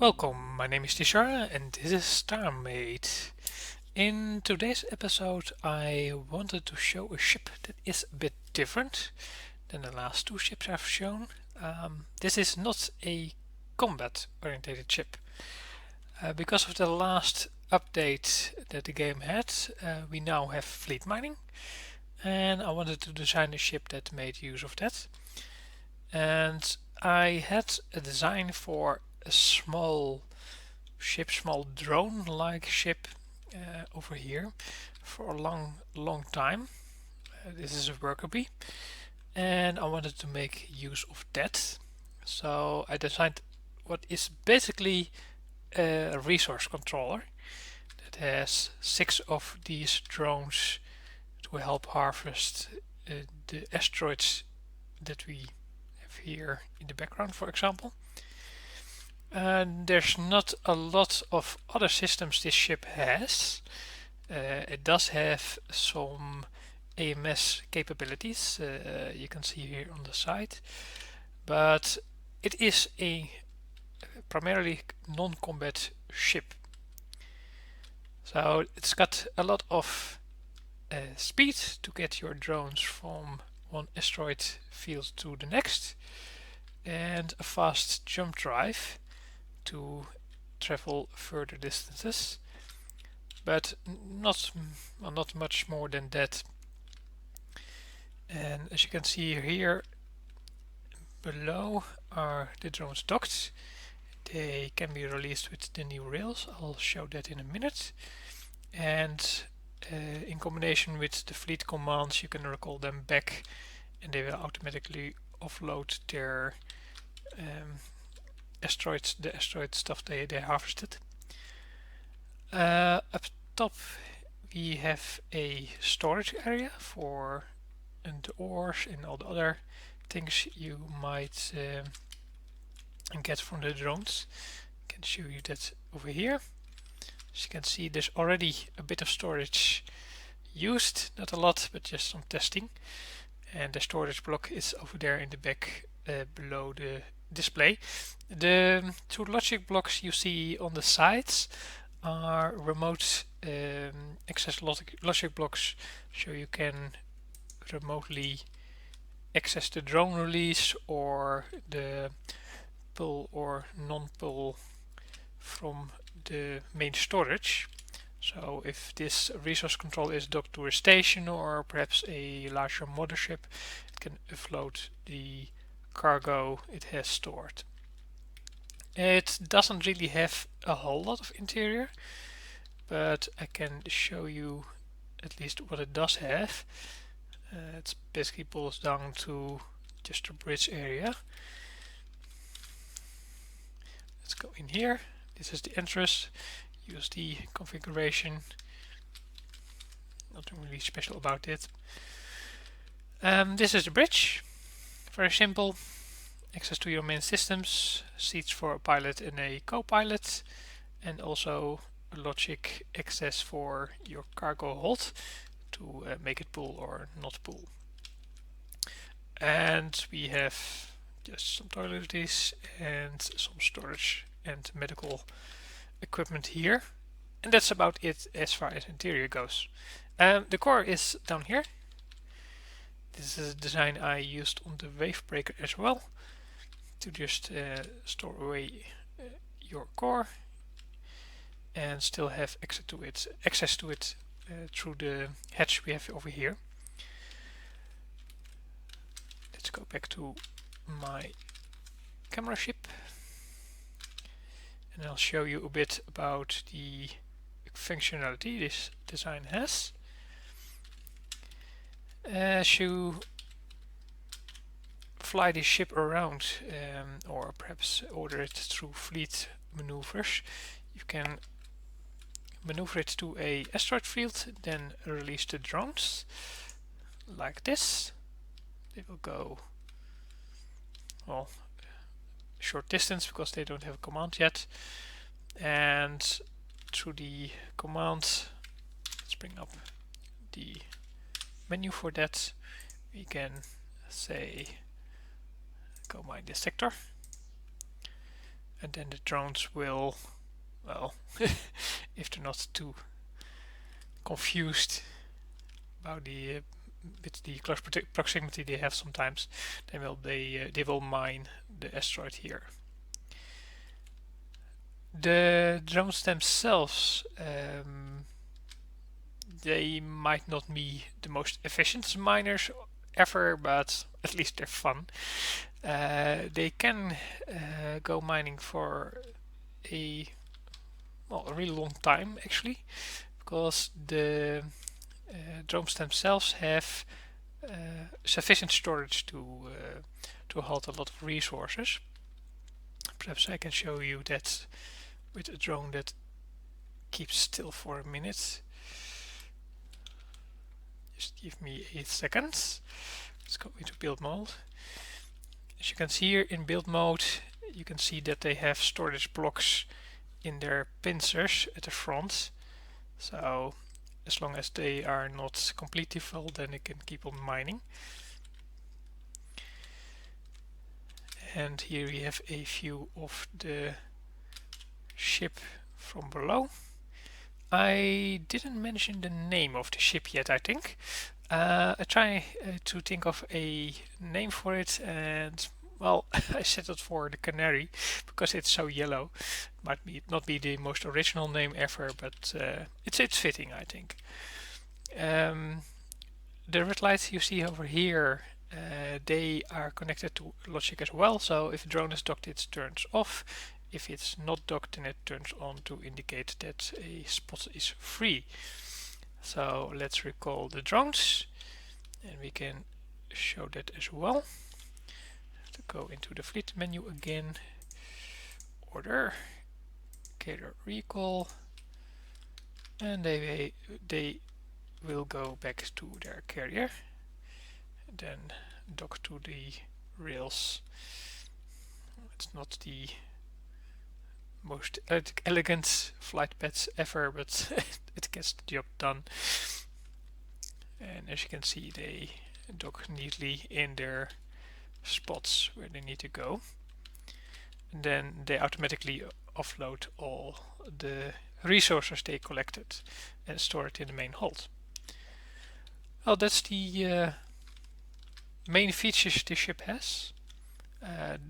Welcome, my name is Tishara and this is StarMade. In today's episode I wanted to show a ship that is a bit different than the last two ships I've shown. This is not a combat oriented ship. Because of the last update that the game had, we now have fleet mining, and I wanted to design a ship that made use of that. And I had a design for a small ship, small drone-like ship over here for a long time. This is a worker bee, and I wanted to make use of that. So I designed what is basically a resource controller that has 6 of these drones to help harvest the asteroids that we have here in the background, for example. There's not a lot of other systems this ship has. It does have some AMS capabilities, you can see here on the side, but it is a primarily non-combat ship. So it's got a lot of speed to get your drones from one asteroid field to the next, and a fast jump drive to travel further distances, but not much more than that. And as you can see here below are the drones docked. They can be released with the new rails. I'll show that in a minute. And in combination with the fleet commands, you can recall them back and they will automatically offload their asteroids, the asteroid stuff they harvested. Up top we have a storage area for the ores and all the other things you might get from the drones. I can show you that over here. As you can see, there's already a bit of storage used, not a lot, but just some testing. And the storage block is over there in the back below the display. The two logic blocks you see on the sides are remote access logic blocks, so you can remotely access the drone release or the pull or non-pull from the main storage. So if this resource control is docked to a station or perhaps a larger mothership, it can offload the cargo it has stored. It doesn't really have a whole lot of interior, but I can show you at least what it does have. It basically boils down to just a bridge area. Let's go in here. This is the entrance. Use the configuration. Nothing really special about it. This is the bridge. Very simple. Access to your main systems, seats for a pilot and a co-pilot, and also logic access for your cargo hold to make it pull or not pull. And we have just some toiletries and some storage and medical equipment here. And that's about it as far as interior goes. The core is down here. This is a design I used on the wave breaker as well, to just store away your core and still have access to it through the hatch we have over here. Let's go back to my camera ship and I'll show you a bit about the functionality this design has. As you fly this ship around, or perhaps order it through fleet maneuvers, you can maneuver it to a asteroid field, then release the drones like this. They will go, well, a short distance because they don't have a command yet, and through the command, let's bring up the menu for that, we can say go mine this sector, and then the drones will, well, if they're not too confused about the with the close proximity they have sometimes, they will mine the asteroid here. The drones themselves, they might not be the most efficient miners ever, but at least they're fun. They can go mining for a really long time actually, because the drones themselves have sufficient storage to hold a lot of resources. Perhaps I can show you that with a drone that keeps still for a minute. Just give me 8 seconds. Let's go into build mode. As you can see here in build mode, you can see that they have storage blocks in their pincers at the front. So as long as they are not completely full, then they can keep on mining. And here we have a view of the ship from below. I didn't mention the name of the ship yet, I think. I try to think of a name for it, and well, I settled for the Canary because it's so yellow. Might not be the most original name ever, but it's fitting, I think. The red lights you see over here, they are connected to logic as well. So if a drone is docked, it turns off. If it's not docked, then it turns on to indicate that a spot is free. So let's recall the drones, and we can show that as well. To go into the fleet menu again, order, carrier recall, and they will go back to their carrier, and then dock to the rails. It's not the most elegant flight paths ever, but it gets the job done. And as you can see, they dock neatly in their spots where they need to go, and then they automatically offload all the resources they collected and store it in the main hold. Well, that's the main features the ship has.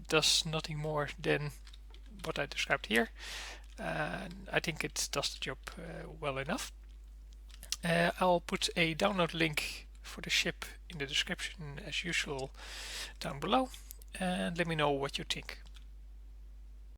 Does nothing more than what I described here. I think it does the job well enough. I'll put a download link for the ship in the description as usual down below, and let me know what you think.